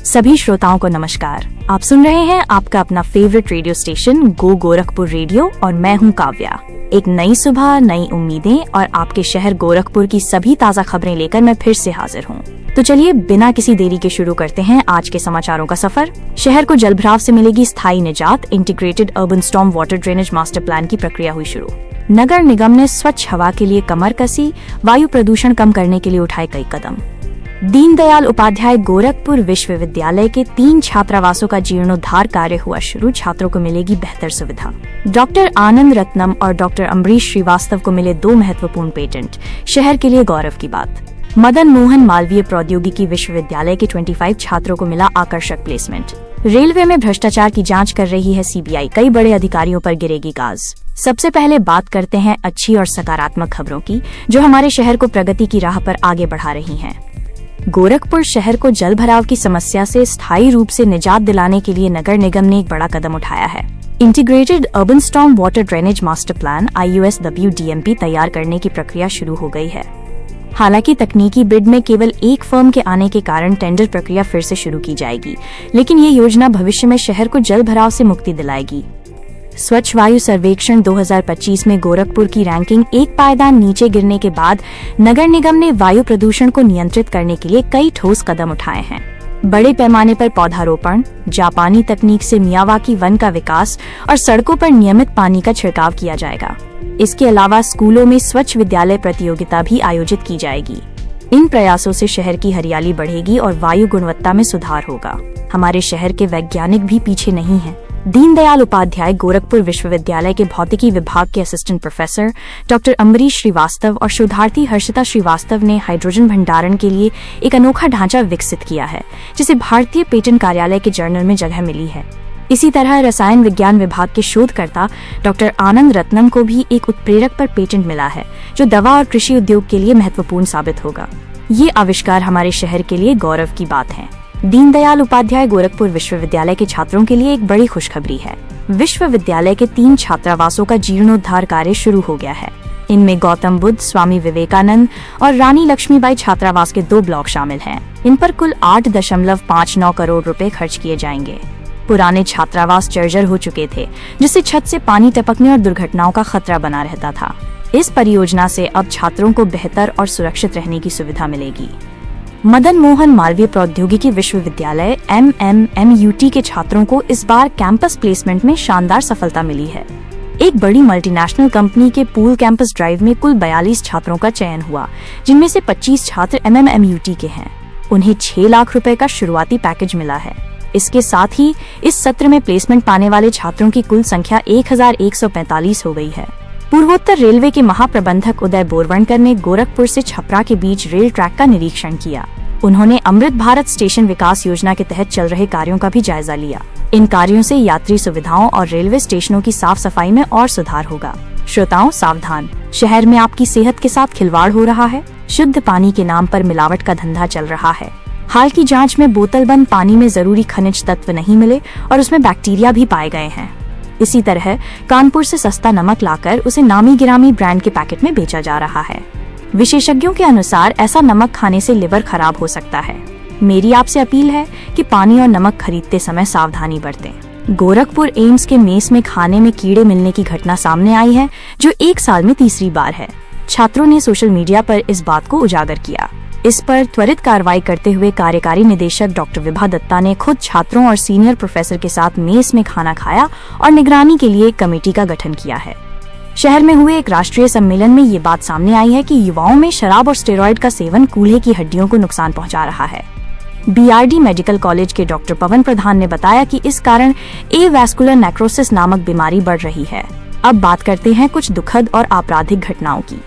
सभी श्रोताओं को नमस्कार। आप सुन रहे हैं आपका अपना फेवरेट रेडियो स्टेशन गो गोरखपुर रेडियो और मैं हूं काव्या। एक नई सुबह, नई उम्मीदें और आपके शहर गोरखपुर की सभी ताज़ा खबरें लेकर मैं फिर से हाजिर हूं। तो चलिए बिना किसी देरी के शुरू करते हैं आज के समाचारों का सफर। शहर को जलभराव से मिलेगी स्थायी निजात, integrated urban storm water drainage master plan की प्रक्रिया हुई शुरू। नगर निगम ने स्वच्छ हवा के लिए कमर कसी, वायु प्रदूषण कम करने के लिए उठाए कई कदम। दीनदयाल उपाध्याय गोरखपुर विश्वविद्यालय के 3 छात्रावासों का जीर्णोद्धार कार्य हुआ शुरू, छात्रों को मिलेगी बेहतर सुविधा। डॉक्टर आनंद रत्नम और डॉक्टर अम्बरीश श्रीवास्तव को मिले 2 महत्वपूर्ण पेटेंट, शहर के लिए गौरव की बात। मदन मोहन मालवीय प्रौद्योगिकी विश्वविद्यालय के 25 छात्रों को मिला आकर्षक प्लेसमेंट। रेलवे में भ्रष्टाचार की जांच कर रही है सीबीआई, कई बड़े अधिकारियों पर गिरेगी गाज। सबसे पहले बात करते हैं अच्छी और सकारात्मक खबरों की, जो हमारे शहर को प्रगति की राह पर आगे बढ़ा रही हैं। गोरखपुर शहर को जल भराव की समस्या से स्थायी रूप से निजात दिलाने के लिए नगर निगम ने एक बड़ा कदम उठाया है। Integrated urban storm water drainage master plan IUSWDMP तैयार करने की प्रक्रिया शुरू हो गई है। हालांकि तकनीकी बिड में केवल एक फर्म के आने के कारण टेंडर प्रक्रिया फिर से शुरू की जाएगी, लेकिन ये योजना भविष्य में शहर को जल भराव से मुक्ति दिलाएगी। स्वच्छ वायु सर्वेक्षण 2025 में गोरखपुर की रैंकिंग एक पायदान नीचे गिरने के बाद नगर निगम ने वायु प्रदूषण को नियंत्रित करने के लिए कई ठोस कदम उठाए हैं। बड़े पैमाने पर पौधारोपण, जापानी तकनीक से मियावाकी वन का विकास और सड़कों पर नियमित पानी का छिड़काव किया जाएगा। इसके अलावा स्कूलों में स्वच्छ विद्यालय प्रतियोगिता भी आयोजित की जाएगी। इन प्रयासों से शहर की हरियाली बढ़ेगी और वायु गुणवत्ता में सुधार होगा। हमारे शहर के वैज्ञानिक भी पीछे नहीं हैं। दीनदयाल उपाध्याय गोरखपुर विश्वविद्यालय के भौतिकी विभाग के assistant professor doctor Ambrish Srivastava और शोधार्थी हर्षिता श्रीवास्तव ने हाइड्रोजन भंडारण के लिए एक अनोखा ढांचा विकसित किया है, जिसे भारतीय पेटेंट कार्यालय के जर्नल में जगह मिली है। इसी तरह रसायन विज्ञान विभाग के शोधकर्ता डॉक्टर आनंद रत्नम को भी एक उत्प्रेरक पर पेटेंट मिला है, जो दवा और कृषि उद्योग के लिए महत्वपूर्ण साबित होगा। ये आविष्कार हमारे शहर के लिए गौरव की बात है। दीनदयाल उपाध्याय गोरखपुर विश्वविद्यालय के छात्रों के लिए एक बड़ी खुशखबरी है। विश्वविद्यालय के 3 छात्रावासों का जीर्णोद्धार कार्य शुरू हो गया है। इनमें गौतम बुद्ध, स्वामी विवेकानंद और रानी लक्ष्मीबाई छात्रावास के 2 ब्लॉक शामिल हैं। इन पर कुल 8.59 करोड़ रुपए खर्च किए जाएंगे। पुराने छात्रावास जर्जर हो चुके थे, जिससे छत से पानी टपकने और दुर्घटनाओं का खतरा बना रहता था। इस परियोजना से अब छात्रों को बेहतर और सुरक्षित रहने की सुविधा मिलेगी। मदन मोहन मालवीय प्रौद्योगिकी विश्वविद्यालय MMMUT के छात्रों को इस बार कैंपस प्लेसमेंट में शानदार सफलता मिली है। एक बड़ी मल्टीनेशनल कंपनी के पूल कैंपस ड्राइव में कुल 42 छात्रों का चयन हुआ, जिनमें से 25 छात्र MMMUT के हैं। उन्हें 6 लाख रुपए का शुरुआती पैकेज मिला है। इसके साथ ही इस सत्र में प्लेसमेंट पाने वाले छात्रों की कुल संख्या 1145 हो गई है। पूर्वोत्तर रेलवे के महाप्रबंधक उदय बोरवणकर ने गोरखपुर से छपरा के बीच रेल ट्रैक का निरीक्षण किया। उन्होंने अमृत भारत स्टेशन विकास योजना के तहत चल रहे कार्यों का भी जायजा लिया। इन कार्यों से यात्री सुविधाओं और रेलवे स्टेशनों की साफ सफाई में और सुधार होगा। श्रोताओं सावधान, शहर में आपकी सेहत के साथ खिलवाड़ हो रहा है। शुद्ध पानी के नाम पर मिलावट का धंधा चल रहा है। हाल की जांच में बोतलबंद पानी में जरूरी खनिज तत्व नहीं मिले और उसमें बैक्टीरिया भी पाए गए हैं। इसी तरह कानपुर से सस्ता नमक लाकर उसे नामी गिरामी ब्रांड के पैकेट में बेचा जा रहा है। विशेषज्ञों के अनुसार ऐसा नमक खाने से लिवर खराब हो सकता है। मेरी आपसे अपील है कि पानी और नमक खरीदते समय सावधानी बरतें। गोरखपुर एम्स के मेस में खाने में कीड़े मिलने की घटना सामने आई है, जो 1 साल में तीसरी बार है। छात्रों ने सोशल मीडिया पर इस बात को उजागर किया। इस पर त्वरित कार्रवाई करते हुए कार्यकारी निदेशक डॉक्टर विभा दत्ता ने खुद छात्रों और सीनियर प्रोफेसर के साथ मेस में खाना खाया और निगरानी के लिए एक कमेटी का गठन किया है। शहर में हुए एक राष्ट्रीय सम्मेलन में ये बात सामने आई है कि युवाओं में शराब और स्टेरॉइड का सेवन कूल्हे की हड्डियों को नुकसान पहुंचा रहा है। BRD मेडिकल कॉलेज के डॉक्टर पवन प्रधान ने बताया कि इस कारण एवैस्कुलर नेक्रोसिस नामक बीमारी बढ़ रही है। अब बात करते हैं कुछ दुखद और आपराधिक घटनाओं की।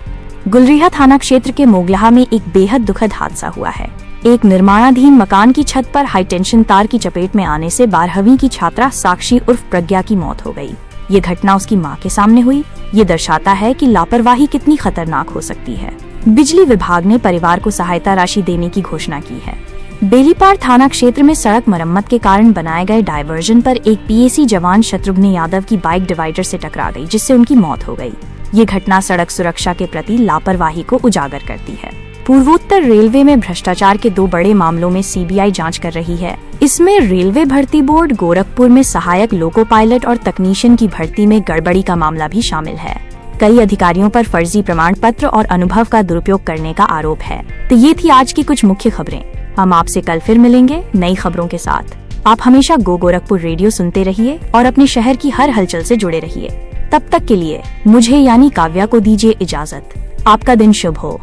गुलरिहा थाना क्षेत्र के मोगलाहा में एक बेहद दुखद हादसा हुआ है। एक निर्माणाधीन मकान की छत पर हाई टेंशन तार की चपेट में आने से 12वीं की छात्रा साक्षी उर्फ प्रज्ञा की मौत हो गई। ये घटना उसकी मां के सामने हुई। ये दर्शाता है कि लापरवाही कितनी खतरनाक हो सकती है। बिजली विभाग ने परिवार को सहायता राशि देने की घोषणा की है। बेलीपार थाना क्षेत्र में सड़क मरम्मत के कारण बनाए गए डायवर्जन पर एक PAC जवान शत्रुघ्न यादव की बाइक डिवाइडर से टकरा गई, जिससे उनकी मौत हो गई। ये घटना सड़क सुरक्षा के प्रति लापरवाही को उजागर करती है। पूर्वोत्तर रेलवे में भ्रष्टाचार के 2 बड़े मामलों में सीबीआई जांच कर रही है। इसमें रेलवे भर्ती बोर्ड गोरखपुर में सहायक लोको पायलट और तकनीशियन की भर्ती में गड़बड़ी का मामला भी शामिल है। कई अधिकारियों पर फर्जी प्रमाण पत्र और अनुभव का दुरुपयोग करने का आरोप है। तो ये थी आज की कुछ मुख्य खबरें। हम आपसे कल फिर मिलेंगे नई खबरों के साथ। आप हमेशा गो गोरखपुर रेडियो सुनते रहिए और अपने शहर की हर हलचल से जुड़े रहिए। तब तक के लिए मुझे यानी काव्या को दीजिए इजाजत। आपका दिन शुभ हो।